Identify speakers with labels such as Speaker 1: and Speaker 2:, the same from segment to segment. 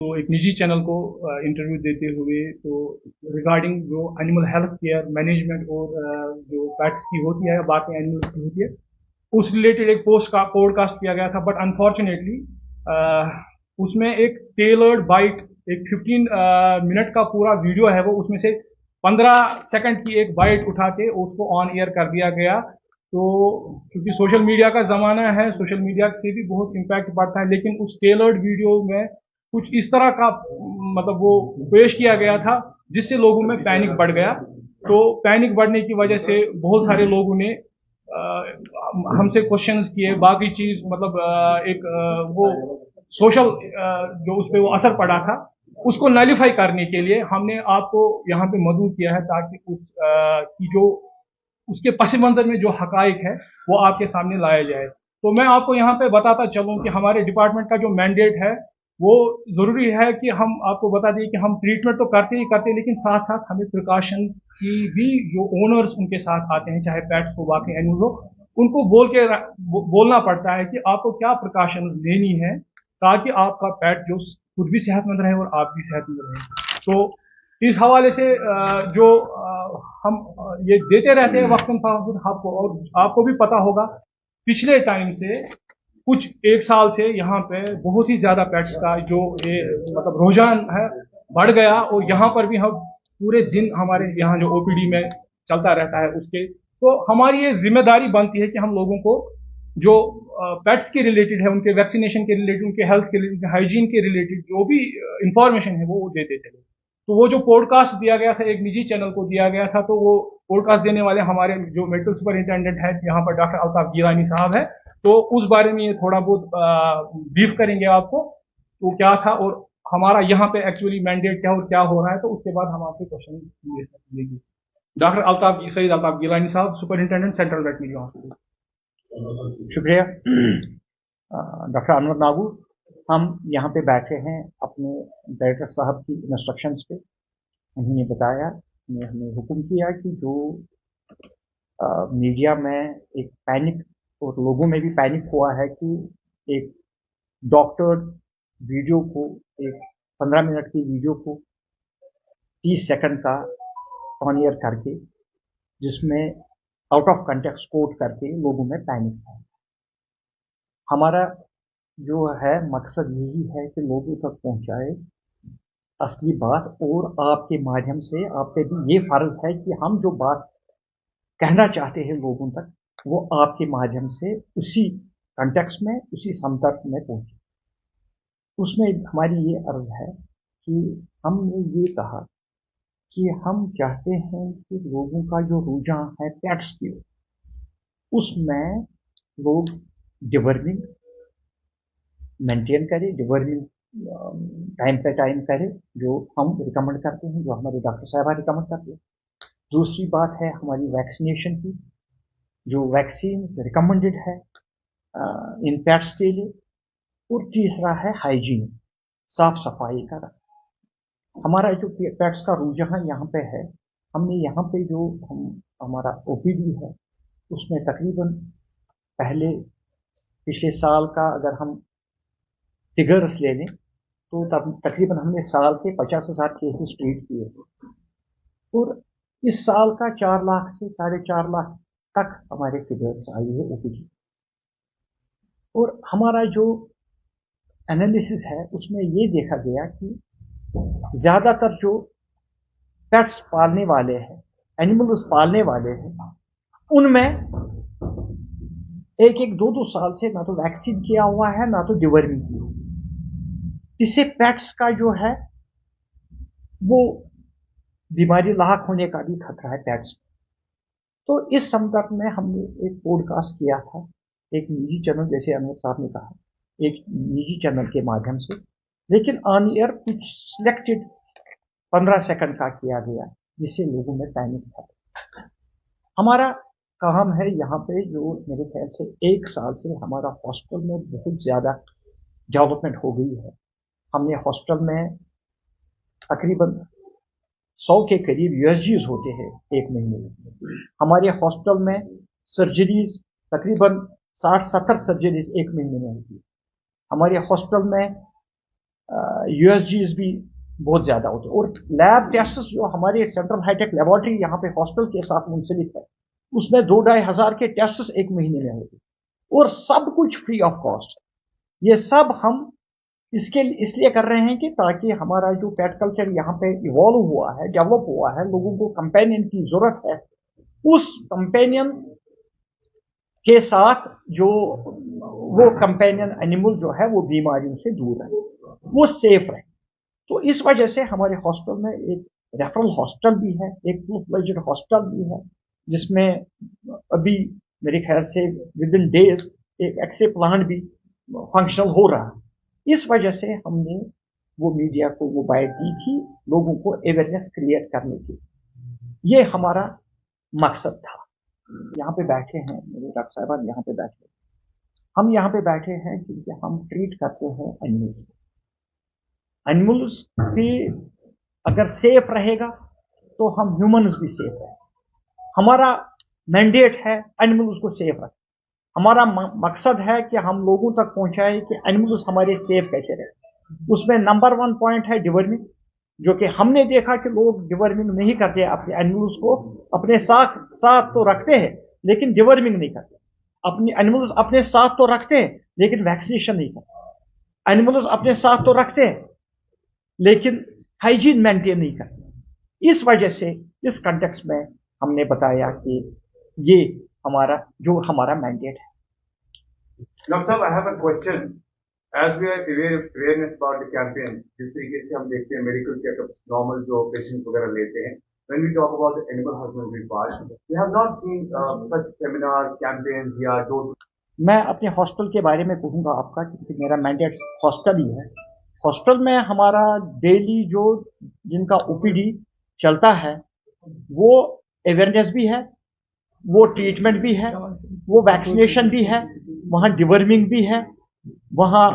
Speaker 1: तो एक निजी चैनल को इंटरव्यू देते हुए तो रिगार्डिंग जो एनिमल हेल्थ केयर मैनेजमेंट और जो पेट्स की होती है बाकी एनिमल्स की होती है उस रिलेटेड एक पोस्ट का पॉडकास्ट किया गया था। बट अनफॉर्चुनेटली उसमें एक टेलर्ड बाइट एक 15 मिनट का पूरा वीडियो है वो उसमें से 15 सेकंड की एक बाइट उठा के उसको ऑन एयर कर दिया गया। तो क्योंकि सोशल मीडिया का ज़माना है, सोशल मीडिया से भी बहुत इम्पैक्ट पड़ता है, लेकिन उस टेलर्ड वीडियो में कुछ इस तरह का मतलब वो पेश किया गया था जिससे लोगों में पैनिक बढ़ गया। तो पैनिक बढ़ने की वजह से बहुत सारे लोगों ने हमसे क्वेश्चंस किए, बाकी चीज मतलब एक वो सोशल जो उस पर वो असर पड़ा था उसको नलिफाई करने के लिए हमने आपको यहाँ पे मदऊ किया है ताकि उस की जो उसके पस मंजर में जो हकाइक है वो आपके सामने लाया जाए। तो मैं आपको यहाँ पे बताता चलूँ कि हमारे डिपार्टमेंट का जो मैंडेट है वो जरूरी है कि हम आपको बता दें कि हम ट्रीटमेंट तो करते ही करते हैं, लेकिन साथ साथ हमें प्रिकॉशंस की भी जो ओनर्स उनके साथ आते हैं चाहे पेट्स को बाकी एनिमल हो उनको बोलना पड़ता है कि आपको क्या प्रिकॉशंस लेनी है ताकि आपका पेट जो खुद भी सेहतमंद रहे और आप भी सेहतमंद रहे। तो इस हवाले से जो हम ये देते रहते हैं वक्तन फवक्तन आपको, और आपको भी पता होगा पिछले टाइम से कुछ एक साल से यहाँ पे बहुत ही ज्यादा पेट्स का जो ये मतलब रुझान है बढ़ गया, और यहाँ पर भी हम पूरे दिन हमारे यहाँ जो ओपीडी में चलता रहता है उसके, तो हमारी ये जिम्मेदारी बनती है कि हम लोगों को जो पेट्स के रिलेटेड है उनके वैक्सीनेशन के रिलेटेड उनके हेल्थ के रिलेटेड हाइजीन के रिलेटेड जो भी इंफॉर्मेशन है वो देते चले। तो वो जो पॉडकास्ट दिया गया था एक निजी चैनल को दिया गया था, तो वो पॉडकास्ट देने वाले हमारे जो मेडिकल सुपरिंटेंडेंट है यहाँ पर डॉक्टर अल्ताफ गिलानी साहब है। तो उस बारे में ये थोड़ा बहुत ब्रीफ करेंगे आपको तो क्या था और हमारा यहाँ पे एक्चुअली मैंडेट क्या और क्या हो रहा है, तो उसके बाद हम आपसे क्वेश्चन लेंगे। डॉक्टर अल्ताफ सईद अल्ताफ गिलानी साहब, सुपरिंटेंडेंट सेंट्रल वेटनरी हॉस्पिटल।
Speaker 2: शुक्रिया डॉक्टर अनवर नागू। हम यहाँ पे बैठे हैं अपने डायरेक्टर साहब की इंस्ट्रक्शंस पे। उन्होंने बताया, हमें हुक्म किया कि जो मीडिया में एक पैनिक और लोगों में भी पैनिक हुआ है कि एक डॉक्टर वीडियो को एक 15 मिनट की वीडियो को 30 सेकंड का ऑन एयर करके जिसमें आउट ऑफ कंटेक्स्ट कोट करके लोगों में पैनिक है। हमारा जो है मकसद यही है कि लोगों तक पहुंचाए असली बात, और आपके माध्यम से आप पे भी ये फर्ज है कि हम जो बात कहना चाहते हैं लोगों तक वो आपके माध्यम से उसी कंटेक्स्ट में उसी संदर्भ में पहुंचे। उसमें हमारी ये अर्ज है कि हमने ये कहा कि हम चाहते हैं कि लोगों का जो रुझान है पेट्स की उसमें लोग डिवर्मिंग मेंटेन करें, डिवर्मिंग टाइम पे टाइम करें जो हम रिकमेंड करते हैं, जो हमारे डॉक्टर साहबा रिकमेंड करते हैं। दूसरी बात है हमारी वैक्सीनेशन की, जो वैक्सीन रिकमेंडेड है इन पेट्स के लिए। और तीसरा है हाइजीन, साफ सफाई का रखना। हमारा जो पेट्स का रुझान यहाँ पे है, हमने यहाँ पे जो हमारा ओपीडी है उसमें तकरीबन पहले पिछले साल का अगर हम फिगर्स ले लें तो तब तकरीबन हमने साल के 50,000 केसेस ट्रीट किए, और इस साल का 4 लाख से 4.5 लाख तक हमारे फिगर्स आई है ओपीडी। और हमारा जो एनालिसिस है उसमें ये देखा गया कि ज्यादातर जो पेट्स पालने वाले हैं, एनिमल्स पालने वाले हैं, उनमें एक 2 साल से ना तो वैक्सीन किया हुआ है ना तो डिवर्मिंग की हुई। इससे पेट्स का जो है वो बीमारी लाक होने का भी खतरा है पेट्स। तो इस संदर्भ में हमने एक पॉडकास्ट किया था एक निजी चैनल, जैसे अनवर साहब ने कहा, एक निजी चैनल के माध्यम से, लेकिन ऑन एयर कुछ सिलेक्टेड 15 सेकंड का किया गया जिससे लोगों में पैनिक था। हमारा काम है यहाँ पे जो मेरे ख्याल से 1 साल से हमारा हॉस्पिटल में बहुत ज्यादा डेवलपमेंट हो गई है। हमने हॉस्पिटल में तकरीबन 100 के करीब यूएसजीज होते हैं एक महीने में। हमारे हॉस्पिटल में सर्जरीज तकरीबन 60-70 सर्जरीज एक महीने में होती है। हमारे हॉस्पिटल में यूएसजीज भी बहुत ज्यादा होते हैं। और लैब टेस्ट जो हमारे सेंट्रल हाईटेक लेबोरेटरी यहाँ पे हॉस्टल के साथ मुंसलिक है, उसमें 2-2.5 हज़ार के टेस्ट एक महीने में होते और सब कुछ फ्री ऑफ कॉस्ट है। ये सब हम इसलिए कर रहे हैं कि ताकि हमारा जो पेट कल्चर यहाँ पे इवॉल्व हुआ है, डेवलप हुआ है, लोगों को कंपेनियन की जरूरत है, उस कंपेनियन के साथ जो वो कंपेनियन एनिमल जो है वो बीमारियों से दूर रहे, वो सेफ रहे। तो इस वजह से हमारे हॉस्टल में एक रेफरल हॉस्टल भी है, एक फुल फ्लेज्ड हॉस्टल भी है, जिसमें अभी मेरे ख्याल से विद इन डेज एक एक्से प्लांट भी फंक्शनल हो रहा है। इस वजह से हमने वो मीडिया को वो बाइट दी थी, लोगों को अवेयरनेस क्रिएट करने की। ये हमारा मकसद था। यहाँ पे बैठे हैं मेरे डॉक्टर साहब, यहाँ पे बैठे, हम यहाँ पे बैठे हैं क्योंकि हम ट्रीट करते हैं एनिमल्स को। एनिमल्स भी अगर सेफ रहेगा तो हम ह्यूमंस भी सेफ रहें। हमारा मैंडेट है एनिमल्स को सेफ रखें। हमारा मकसद है कि हम लोगों तक पहुंचाए कि एनिमल्स हमारे सेफ कैसे रहे। उसमें नंबर 1 पॉइंट है डिवर्मिंग, जो कि हमने देखा कि लोग डिवर्मिंग नहीं करते, अपने एनिमल्स को अपने साथ तो रखते हैं लेकिन डिवर्मिंग नहीं करते। अपने एनिमल्स अपने साथ तो रखते हैं लेकिन वैक्सीनेशन नहीं करते। एनिमल्स अपने साथ तो रखते हैं लेकिन हाइजीन मेंटेन नहीं करते। इस वजह से इस कंटेक्स्ट में हमने बताया कि ये हमारा मैंडेट है।
Speaker 3: डॉक्टर साहब, I have a question. As we are awareness about the campaign, जिस तरीके से हम देखते हैं मेडिकल चेकअप्स नॉर्मल जो पेशेंट वगैरह लेते हैं, when we talk about the animal husbandry part, we have not seen such seminars, campaigns या जो।
Speaker 2: मैं अपने हॉस्टल के बारे में कहूँगा आपका, क्योंकि मेरा मैंडेट हॉस्टल ही है। हॉस्टल में हमारा डेली जो जिनका ओपीडी चलता है वो अवेयरनेस भी है, वो ट्रीटमेंट भी है, वो वैक्सीनेशन भी है, वहाँ डिवर्मिंग भी है, वहाँ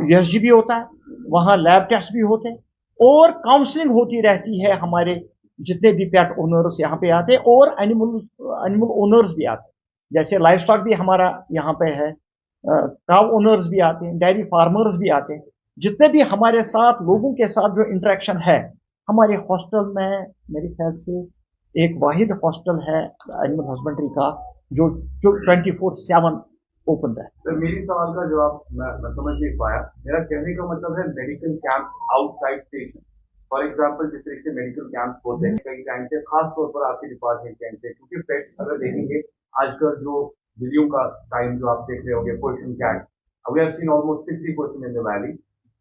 Speaker 2: यूएसजी भी होता है, वहाँ लैब टेस्ट भी होते हैं और काउंसलिंग होती रहती है। हमारे जितने भी पेट ओनर्स यहाँ पे आते हैं और एनिमल ओनर्स भी आते हैं, जैसे लाइव स्टॉक भी हमारा यहाँ पे है, काउ ओनर्स भी आते हैं, डेयरी फार्मर्स भी आते हैं। जितने भी हमारे साथ लोगों के साथ जो इंटरेक्शन है हमारे हॉस्टल में, मेरे ख्याल से एक वाहिद हॉस्टल है एनिमल हस्बेंड्री का जो 24/7 ओपन है।
Speaker 3: तो मेरी सवाल का जवाब मैं समझ नहीं पाया। मेरा कहने का मतलब है medical camp outside station, for example जिस तरीके से मेडिकल कैंप होते हैं कई टाइम से, खासतौर पर आपके डिपार्टमेंट के से, क्योंकि पेट्स अगर देखेंगे आजकल जो बिल्लियों का टाइम जो आप देख रहे होंगे, Persian cat, we have seen almost 60% in the valley.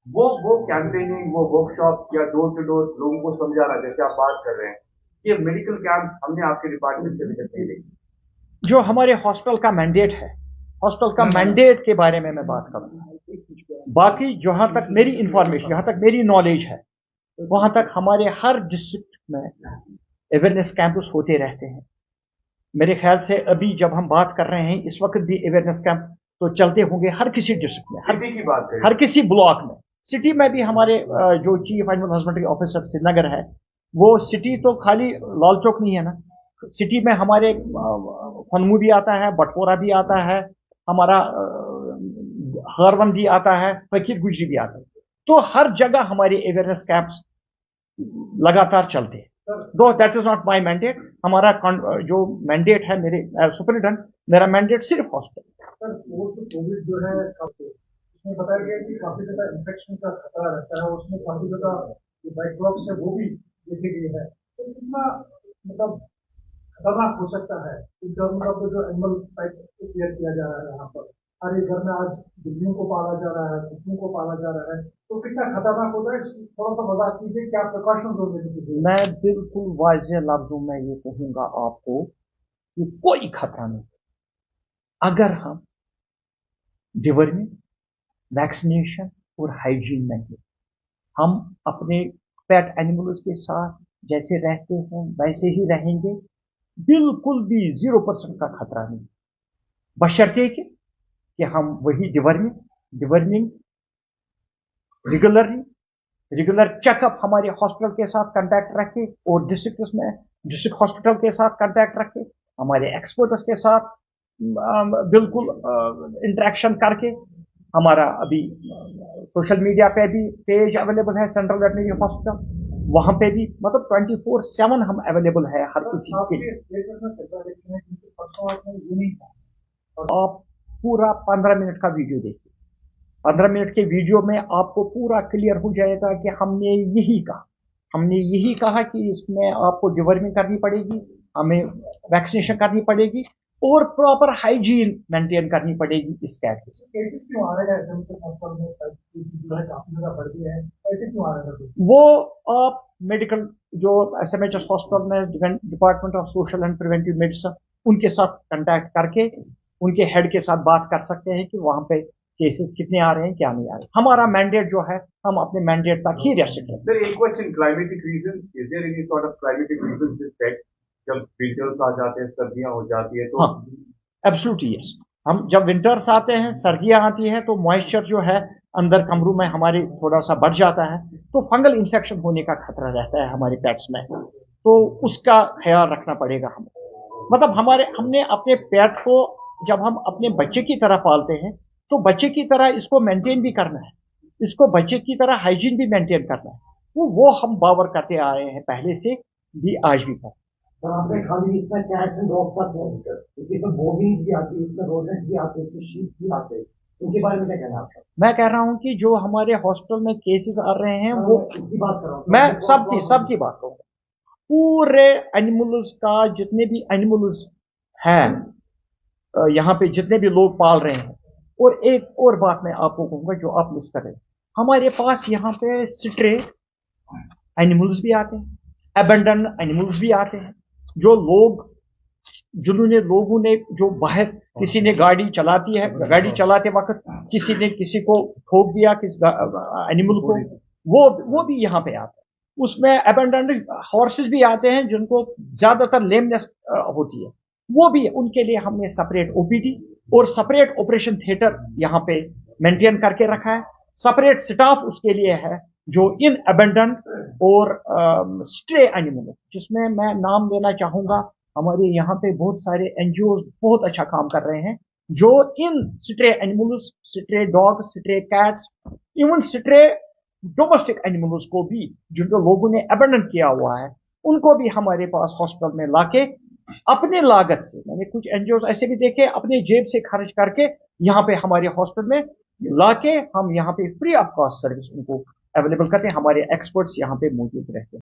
Speaker 3: वो कैंपेनिंग, वो वर्कशॉप या डोर टू डोर लोगों को समझाना, जैसे आप बात कर रहे हैं, ये मेडिकल कैंप हमने आपके डिपार्टमेंट से भी नहीं देखी।
Speaker 2: जो हमारे हॉस्टल का मैंडेट है, हॉस्टल का मैंडेट के बारे में मैं बात करूंगा। बाकी जहां तक मेरी इंफॉर्मेशन, जहां तक मेरी नॉलेज है, वहां तक हमारे हर डिस्ट्रिक्ट में अवेयरनेस कैंप्स होते रहते हैं। मेरे ख्याल से अभी जब हम बात कर रहे हैं इस वक्त भी अवेयरनेस कैंप तो चलते होंगे हर किसी डिस्ट्रिक्ट में, हर किसी ब्लॉक में। सिटी में भी हमारे जो chief animal husbandry officer Srinagar है, वो सिटी तो खाली लाल चौक नहीं है ना, सिटी में हमारे खनमू भी आता है, बटपोरा भी आता है, हमारा हरवन भी आता है, फकीर गुजरी भी आता है। तो हर जगह हमारे अवेयरनेस कैंप्स लगातार चलते हैं। दो that is not my mandate. हमारा जो मैंडेट है मेरे सुपरिटेंडेंट, मेरा मैंडेट सिर्फ हॉस्पिटल।
Speaker 1: सर, कोविड जो है उसमें बताया गया कि काफी ज्यादा इन्फेक्शन का खतरा रहता है, उसमें काफी ज्यादा जो बैकलॉग्स है वो भी देखे गए हैं। तो कितना मतलब खतरनाक हो सकता है इन टर्म्स ऑफ जो एनिमल टाइप केयर किया जा रहा है यहाँ पर। हर एक घर में आज बिल्लियों को पाला जा रहा है, कुत्तों को पाला जा रहा है, तो कितना खतरनाक होता है, थोड़ा सा वजाहत कीजिए, क्या प्रिकॉशंस होने चाहिए।
Speaker 2: मैं बिल्कुल वाज़ेह लफ्जों में ये कहूंगा आपको कि कोई खतरा नहीं। अगर हम डिवर्मिंग, वैक्सीनेशन और हाइजीन में हम अपने पेट एनिमल्स के साथ जैसे रहते हैं वैसे ही रहेंगे, बिल्कुल भी 0% का खतरा नहीं, बशर्ते कि हम वही डिवर्मिंग रेगुलर चेकअप हमारे हॉस्पिटल के साथ कांटेक्ट रखें और डिस्ट्रिक्ट हॉस्पिटल के साथ कांटेक्ट रखें, हमारे एक्सपर्ट्स के साथ बिल्कुल इंटरेक्शन करके हमारा अभी सोशल मीडिया पे भी पेज अवेलेबल है सेंट्रल वेटनरी हॉस्पिटल, वहां पे भी मतलब 24/7 हम अवेलेबल है हर किसी के लिए। आप पूरा 15 मिनट का वीडियो देखिए, 15 मिनट के वीडियो में आपको पूरा क्लियर हो जाएगा कि हमने यही कहा कि इसमें आपको डिवर्मिंग करनी पड़ेगी, हमें वैक्सीनेशन करनी पड़ेगी और प्रॉपर हाइजीन मेंटेन करनी पड़ेगी इस कैट के साथ।
Speaker 1: केसेस क्यों आ रहे हैं जो है काफी ज्यादा बढ़ गया है, ऐसे क्यों आ रहे हैं?
Speaker 2: वो आप मेडिकल जो SMHS हॉस्पिटल में department of social and preventive medicine उनके साथ कांटेक्ट करके उनके हेड के साथ बात कर सकते हैं कि वहां पे केसेस कितने आ रहे हैं क्या नहीं आ रहे। हमारा मैंडेट जो है हम अपने मैंडेट तक ही रेस्ट्रिक्ट करें।
Speaker 3: सर एक question, climatic reason, is there any sort of climatic reason this that जब विंटर्स आ जाते हैं, सर्दियां हो जाती है तो?
Speaker 2: हाँ, एब्सोल्युटली यस। हम जब विंटर्स आते हैं, सर्दियां आती है तो मॉइस्चर जो है अंदर कमरों में हमारे थोड़ा सा बढ़ जाता है, तो फंगल इन्फेक्शन होने का खतरा रहता है हमारे पेट्स में, तो उसका ख्याल रखना पड़ेगा हमें। मतलब हमने अपने पेट को जब हम अपने बच्चे की तरह पालते हैं तो बच्चे की तरह इसको मेंटेन भी करना है, इसको बच्चे की तरह हाइजीन भी मेंटेन करना है, वो हम बावर करते आ रहे हैं पहले से भी, आज भी करते।
Speaker 4: आपने खाली इसमें कैट्स एंड डॉग्स का किया, इसमें बोगीज भी आती है, इसमें रोडेंट्स भी आते हैं, इसमें शीप भी आते हैं, उनके बारे में क्या कहना है आपका?
Speaker 2: मैं कह रहा हूं कि जो हमारे हॉस्पिटल में केसेस आ रहे हैं वो
Speaker 4: इसकी बात कर रहा हूँ,
Speaker 2: मैं सबकी बात करूंगा। पूरे एनिमल्स का जितने भी एनिमल्स हैं यहाँ पे जितने भी लोग पाल रहे हैं, और एक और बात मैं आपको कहूंगा जो आप मिस कर रहे हैं, हमारे पास यहाँ पे स्ट्रे एनिमल्स भी आते हैं, अबेंडन एनिमल्स भी आते हैं, जो लोगों ने जो बाहर किसी ने गाड़ी चलाती है, गाड़ी चलाते वक्त किसी ने किसी को ठोक दिया किस एनिमल को, वो भी यहाँ पे आते हैं। उसमें अबेंडन हॉर्सेस भी आते हैं जिनको ज्यादातर लेमनेस होती है, वो भी उनके लिए हमने सेपरेट OPD और सेपरेट ऑपरेशन थिएटर यहाँ पे मेंटेन करके रखा है। सेपरेट स्टाफ उसके लिए है जो इन अबेंडन और स्ट्रे एनिमल, जिसमें मैं नाम लेना चाहूंगा, हमारे यहाँ पे बहुत सारे NGOs बहुत अच्छा काम कर रहे हैं जो इन stray animals, stray dogs, stray cats, even stray domestic animals को भी जिनको लोगों ने अबेंडन किया हुआ है, उनको भी हमारे पास हॉस्पिटल में लाके अपने लागत से, मैंने कुछ NGOs ऐसे भी देखे अपने जेब से खर्च करके यहाँ पे हमारे हॉस्पिटल में लाके हम यहाँ पे फ्री ऑफ कॉस्ट सर्विस उनको अवेलेबल करते हैं। हमारे एक्सपर्ट्स यहाँ पे मौजूद रहते हैं।